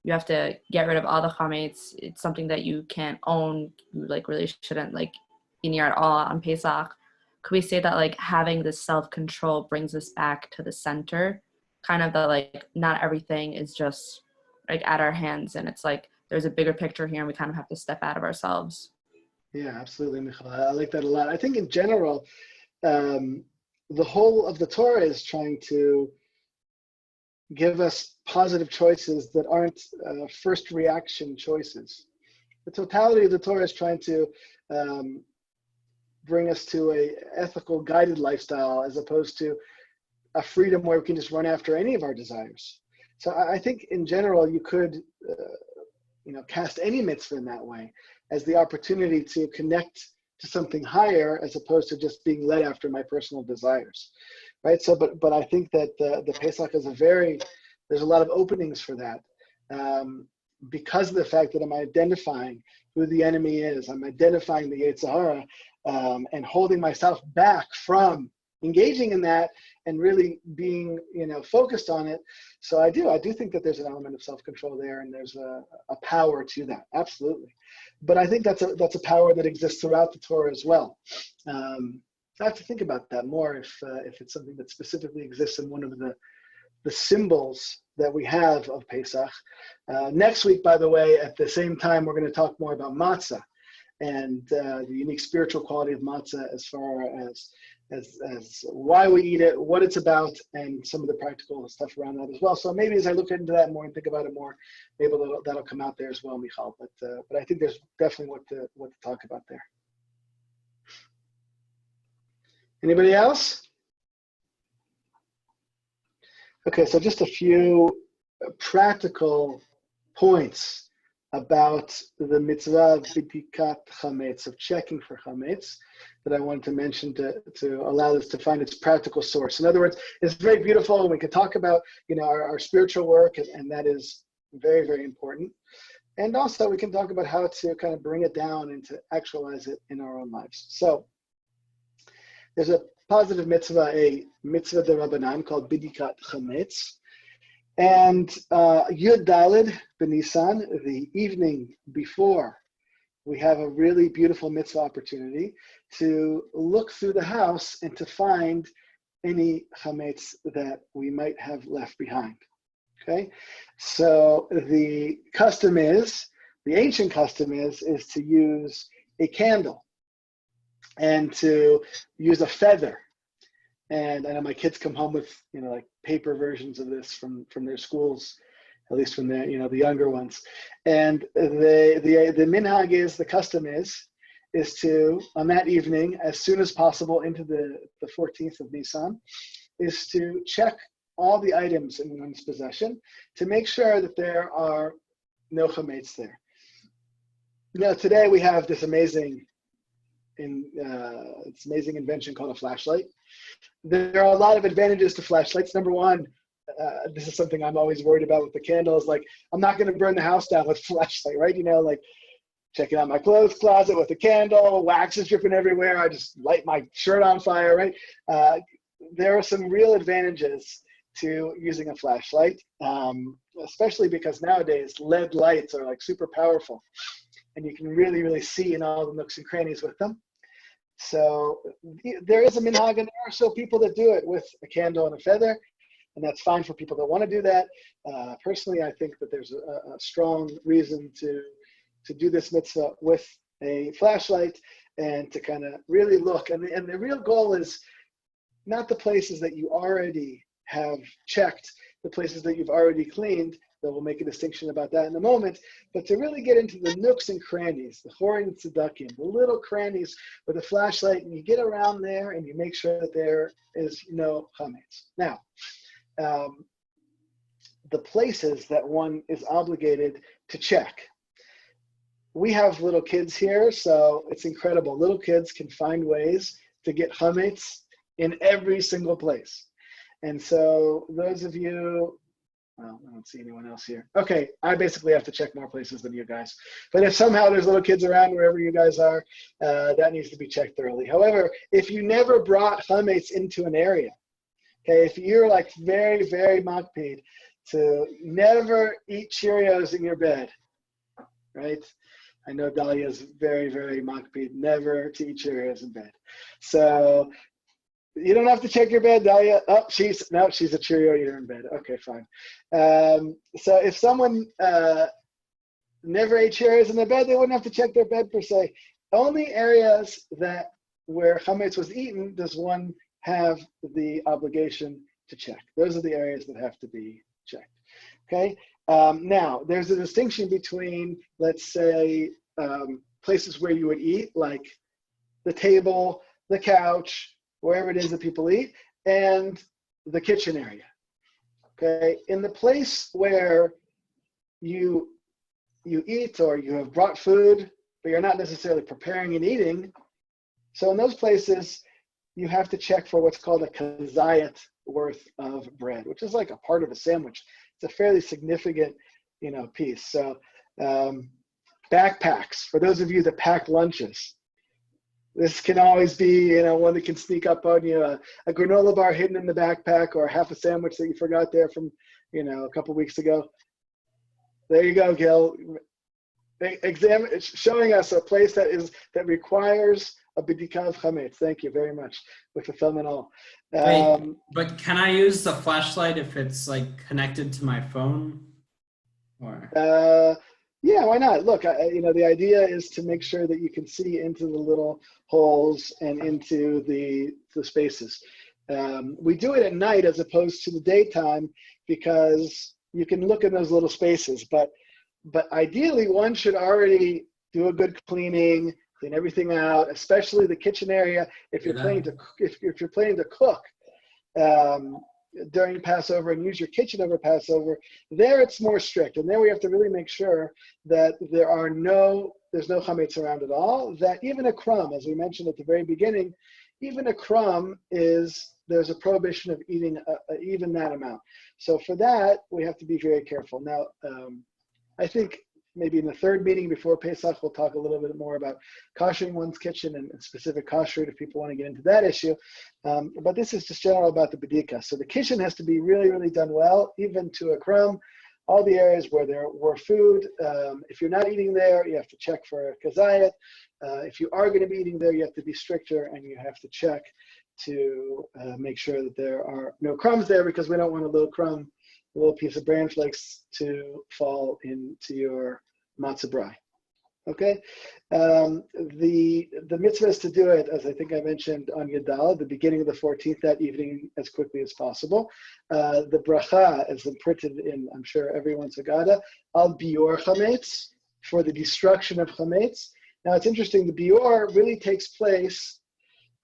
you have to get rid of all the chametz. It's something that you can't own. You like really shouldn't like in your at all on Pesach. Could we say that like having this self-control brings us back to the center, kind of that like not everything is just like at our hands, and it's like there's a bigger picture here and we kind of have to step out of ourselves. Yeah, absolutely, Michal. I like that a lot. I think in general, the whole of the Torah is trying to give us positive choices that aren't first reaction choices. The totality of the Torah is trying to bring us to a ethical, guided lifestyle as opposed to a freedom where we can just run after any of our desires. So I think in general, you could cast any mitzvah in that way as the opportunity to connect to something higher as opposed to just being led after my personal desires, right? So, but I think that the Pesach is there's a lot of openings for that because of the fact that I'm identifying who the enemy is. I'm identifying the Eight Sahara and holding myself back from engaging in that and really being, focused on it. So I do think that there's an element of self-control there, and there's a power to that, absolutely. But I think that's a power that exists throughout the Torah as well. I have to think about that more if it's something that specifically exists in one of the symbols that we have of Pesach. Next week, by the way, at the same time, we're going to talk more about matzah and the unique spiritual quality of matzah as far as why we eat it, what it's about, and some of the practical stuff around that as well. So maybe as I look into that more and think about it more, maybe that'll come out there as well, Michal. But I think there's definitely what to talk about there. Anybody else? Okay, so just a few practical points about the mitzvah of bidikat chametz, of checking for chametz, that I wanted to mention to allow this to find its practical source. In other words, it's very beautiful, and we can talk about our spiritual work, and that is very, very important. And also we can talk about how to kind of bring it down and to actualize it in our own lives. So there's a positive mitzvah, a mitzvah de Rabbanan called bidikat chametz. And Yud Daled B'Nisan, the evening before, we have a really beautiful mitzvah opportunity to look through the house and to find any chametz that we might have left behind. Okay, so the ancient custom is to use a candle and to use a feather. And I know my kids come home with, like paper versions of this from their schools, at least from the younger ones. And the minhag is, the custom is to, on that evening, as soon as possible into the 14th of Nisan, is to check all the items in one's possession to make sure that there are no chametz there. Today we have this amazing invention called a flashlight. There are a lot of advantages to flashlights. Number one, this is something I'm always worried about with the candles. Like, I'm not going to burn the house down with a flashlight, right? Like checking out my clothes closet with a candle, wax is dripping everywhere. I just light my shirt on fire, right? There are some real advantages to using a flashlight, especially because nowadays LED lights are like super powerful, and you can really, really see in all the nooks and crannies with them. So there is a minhag, and there are still people that do it with a candle and a feather, and that's fine for people that want to do that. Personally, I think that there's a strong reason to do this mitzvah with a flashlight and to kind of really look. And the real goal is not the places that you already have checked, the places that you've already cleaned, that we'll make a distinction about that in a moment, but to really get into the nooks and crannies, the chorin tzedakim, the little crannies with a flashlight, and you get around there and you make sure that there is no chametz. Now, the places that one is obligated to check. We have little kids here, so it's incredible. Little kids can find ways to get chametz in every single place. And so those of you, well, I don't see anyone else here. Okay, I basically have to check more places than you guys. But if somehow there's little kids around wherever you guys are, that needs to be checked thoroughly. However, if you never brought chametz into an area, okay, if you're like very, very makpid to never eat Cheerios in your bed, right? I know Dahlia is very, very makpid, never to eat Cheerios in bed. So you don't have to check your bed, Dahlia. Oh, she's a Cheerio eater in bed. Okay, fine. So if someone never ate Cheerios in their bed, they wouldn't have to check their bed per se. Only areas where chametz was eaten does one have the obligation to check. Those are the areas that have to be checked. Okay. Now, there's a distinction between, let's say, places where you would eat, like the table, the couch, wherever it is that people eat, and the kitchen area. Okay, in the place where you eat or you have brought food, but you're not necessarily preparing and eating, so in those places, you have to check for what's called a kazayat worth of bread, which is like a part of a sandwich. It's a fairly significant, piece. So backpacks, for those of you that pack lunches, this can always be, one that can sneak up on you, a granola bar hidden in the backpack, or half a sandwich that you forgot there from, a couple weeks ago. There you go, Gil. Showing us a place that requires a bidika of chametz. Thank you very much, with the thumb and all. Wait, but can I use the flashlight if it's like connected to my phone? Or yeah, why not? Look, the idea is to make sure that you can see into the little holes and into the spaces. We do it at night as opposed to the daytime because you can look in those little spaces. But ideally, one should already do a good clean everything out, especially the kitchen area. If you're planning to cook during Passover and use your kitchen over Passover, there it's more strict, and there we have to really make sure that there's no chametz around at all. That even a crumb, as we mentioned at the very beginning, even a crumb there's a prohibition of eating even that amount. So for that, we have to be very careful. Now, I think maybe in the third meeting before Pesach, we'll talk a little bit more about koshering one's kitchen and specific kashrut if people want to get into that issue. But this is just general about the bedika. So the kitchen has to be really, really done well, even to a crumb. All the areas where there were food, if you're not eating there, you have to check for a kazayat. If you are going to be eating there, you have to be stricter, and you have to check to make sure that there are no crumbs there, because we don't want a little piece of bran flakes to fall into your matzah brai. Okay, the mitzvah is to do it, as I think I mentioned, on Yadal, the beginning of the 14th, that evening, as quickly as possible. The bracha is imprinted in, I'm sure, everyone's Haggadah, al bior chametz, for the destruction of chametz. Now it's interesting, the bior really takes place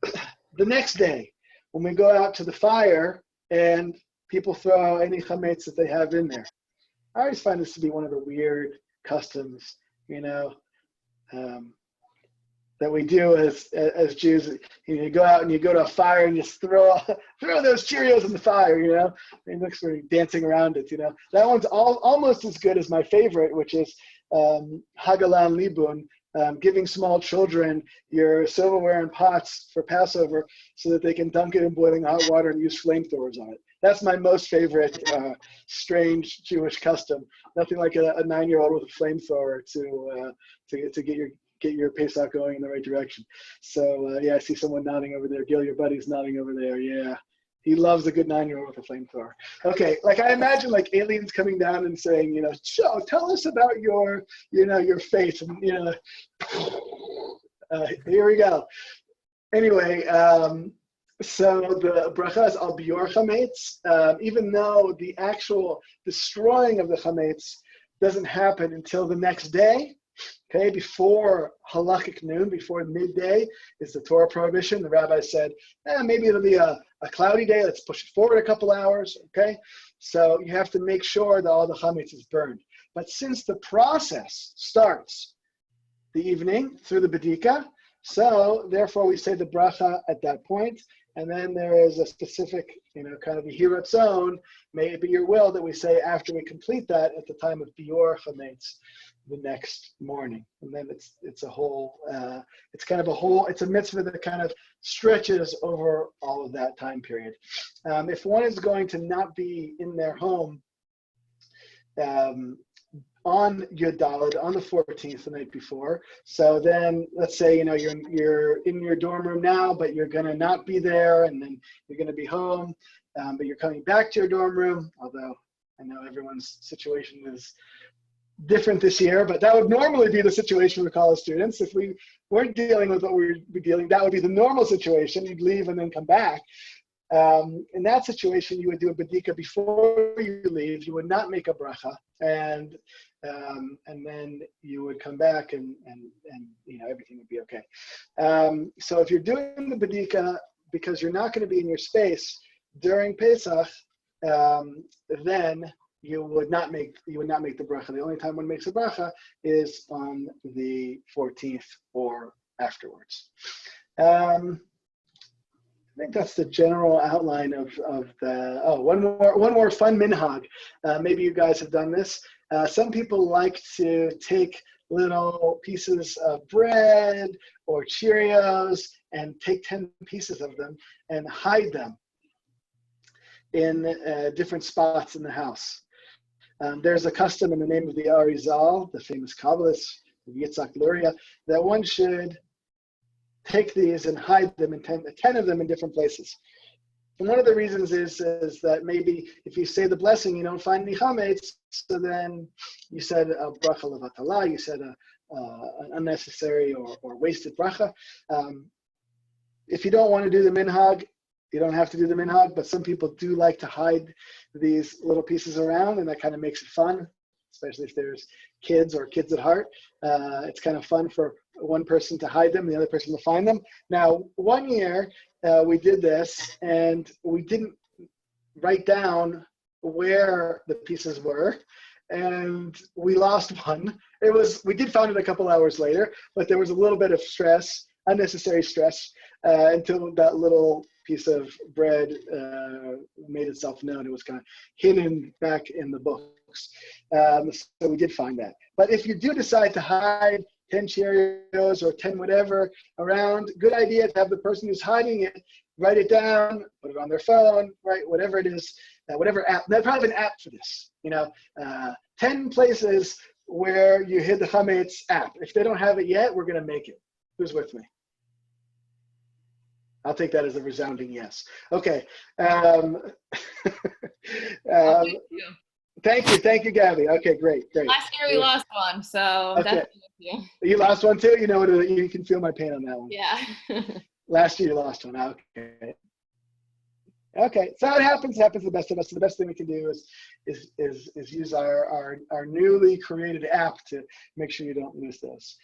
the next day, when we go out to the fire and people throw out any chametz that they have in there. I always find this to be one of the weird customs, that we do as Jews. You go out and you go to a fire and just throw those Cheerios in the fire, and look sort of dancing around it, That one's almost as good as my favorite, which is Hagalan Libun, giving small children your silverware and pots for Passover so that they can dunk it in boiling hot water and use flamethrowers on it. That's my most favorite strange Jewish custom. Nothing like a 9-year-old with a flamethrower to get your Pesach going in the right direction. So I see someone nodding over there. Gil, your buddy's nodding over there. Yeah, he loves a good 9-year-old with a flamethrower. Okay, I imagine aliens coming down and saying, so tell us about your faith, and here we go. Anyway, so the bracha is al bior chametz, even though the actual destroying of the chametz doesn't happen until the next day. Okay, before halakhic noon, before midday is the Torah prohibition. The rabbi said, maybe it'll be a cloudy day. Let's push it forward a couple hours. Okay, so you have to make sure that all the chametz is burned. But since the process starts the evening through the bedika, so therefore we say the bracha at that point. And then there is a specific, kind of a hiratzon, may it be your will, that we say after we complete that at the time of bior chametz, the next morning. And then it's a whole, it's a mitzvah that kind of stretches over all of that time period. If one is going to not be in their home on Yudalad, on the 14th, the night before. So then let's say, you're in your dorm room now, but you're gonna not be there, and then you're gonna be home, but you're coming back to your dorm room, although I know everyone's situation is different this year, but that would normally be the situation with college students. If we weren't dealing with what we'd be dealing, that would be the normal situation. You'd leave and then come back. In that situation, you would do a bedika before you leave. You would not make a bracha, and then you would come back, and everything would be okay. So if you're doing the bedika because you're not going to be in your space during Pesach, then you would not make the bracha. The only time one makes a bracha is on the 14th or afterwards. I think that's the general outline of the. Oh, one more fun minhag. Maybe you guys have done this. Some people like to take little pieces of bread or Cheerios and take 10 pieces of them and hide them in different spots in the house. There's a custom in the name of the Arizal, the famous Kabbalist, Yitzhak Luria, that one should take these and hide them in 10 of them in different places. And one of the reasons is that maybe if you say the blessing, you don't find any chametz, so then you said a bracha levatala, you said an unnecessary or wasted bracha. If you don't want to do the minhag, you don't have to do the minhag, but some people do like to hide these little pieces around, and that kind of makes it fun, especially if there's kids or kids at heart. It's kind of fun for one person to hide them, the other person to find them. Now, one year we did this, and we didn't write down where the pieces were, and we lost one. We did find it a couple hours later, but there was a little bit of stress, unnecessary stress, until that little piece of bread made itself known. It was kind of hidden back in the books. So we did find that. But if you do decide to hide 10 Cheerios or 10 whatever around, good idea to have the person who's hiding it write it down, put it on their phone, right? Whatever it is, whatever app. They probably have an app for this. 10 places where you hid the chametz app. If they don't have it yet, we're going to make it. Who's with me? I'll take that as a resounding yes. Okay. Thank you, Gabby. Okay, great. Last year we lost one, so okay. definitely with you. You lost one too? You can feel my pain on that one. Yeah. Last year you lost one. Okay. Okay, so it happens to the best of us. So the best thing we can do is use our newly created app to make sure you don't lose those.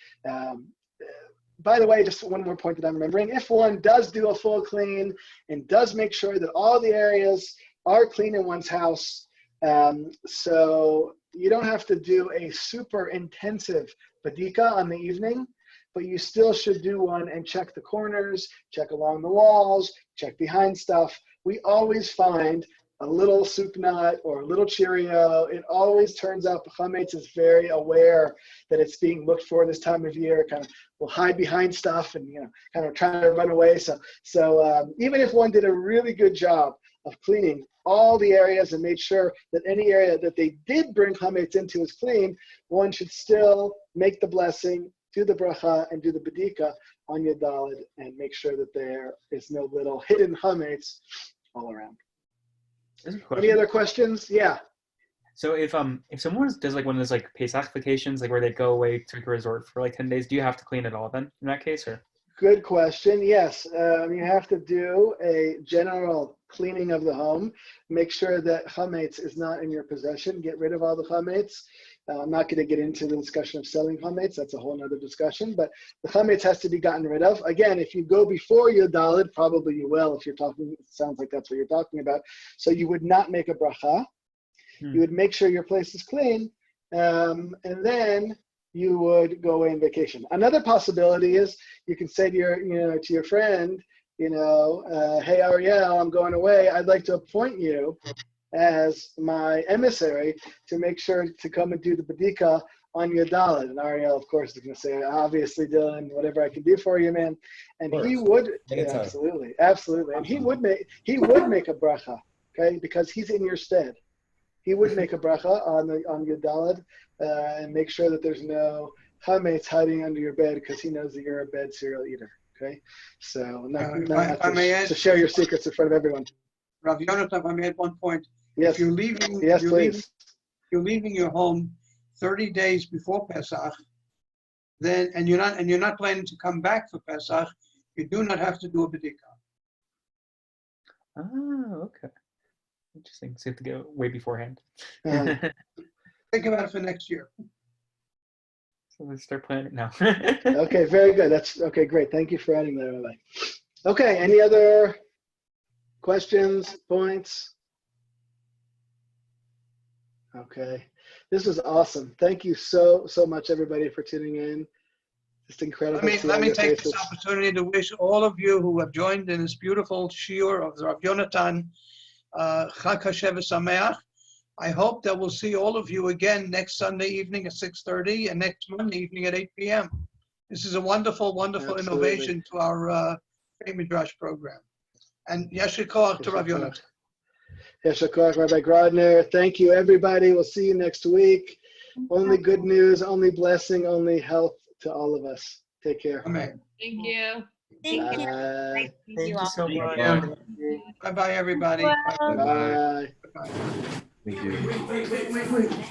By the way, just one more point that I'm remembering. If one does do a full clean and does make sure that all the areas are clean in one's house, so you don't have to do a super intensive badika on the evening. but you still should do one and check the corners, check along the walls, check behind stuff. We always find a little soup nut or a little Cheerio. It always turns out the chametz is very aware that it's being looked for this time of year, kind of will hide behind stuff and, kind of try to run away. So even if one did a really good job of cleaning all the areas and made sure that any area that they did bring chametz into is clean, one should still make the blessing, do the bracha, and do the bedika on Yud Daled and make sure that there is no little hidden chametz all around. Any other questions? Yeah. So if someone does like one of those like Pesach vacations, like where they go away to a resort for like 10 days, do you have to clean it all then in that case, or? Good question. Yes, you have to do a general cleaning of the home. Make sure that chametz is not in your possession. Get rid of all the chametz. I'm not going to get into the discussion of selling chametz. That's a whole other discussion. But the chametz has to be gotten rid of. Again, if you go before Yud Daled, probably you will. If you're talking, it sounds like that's what you're talking about. So you would not make a bracha. You would make sure your place is clean, and then you would go away on vacation. Another possibility is you can say to your friend, hey Ariel, I'm going away. I'd like to appoint you as my emissary to make sure to come and do the bedika on Yud Daled. And Ariel, of course, is going to say, obviously, Dylan, whatever I can do for you, man. And he would, absolutely. And he would make a bracha, okay, because he's in your stead. He would make a bracha on Yud Daled and make sure that there's no chametz hiding under your bed because he knows that you're a bed cereal eater. Okay, so not to share your secrets in front of everyone. Rav Yonatan, if I may add one point. Yes. If you're leaving, you're leaving your home 30 days before Pesach, then and you're not planning to come back for Pesach, you do not have to do a bedika. Oh, okay. Interesting. So you have to go way beforehand. Think about it for next year. So let's start planning it now. Okay, very good. That's okay, great. Thank you for adding that, Rabbi. Okay, any other questions, points? Okay, this was awesome. Thank you so much, everybody, for tuning in. Just incredible. Let me take this opportunity to wish all of you who have joined in this beautiful shiur of Rav Yonatan, Chag HaShevet Sameach. I hope that we'll see all of you again next Sunday evening at 6:30 and next Monday evening at 8 p.m. This is a wonderful innovation to our Midrash program. And Yasher Koach to Rav Yonatan. Yasher Koach, Rabbi Grodner. Thank you, everybody. We'll see you next week. Only good news, only blessing, only health to all of us. Take care. Amen. Thank you. Thank you. Bye. Thank you so much. Bye-bye, everybody. Bye. Bye. Thank you. Wait.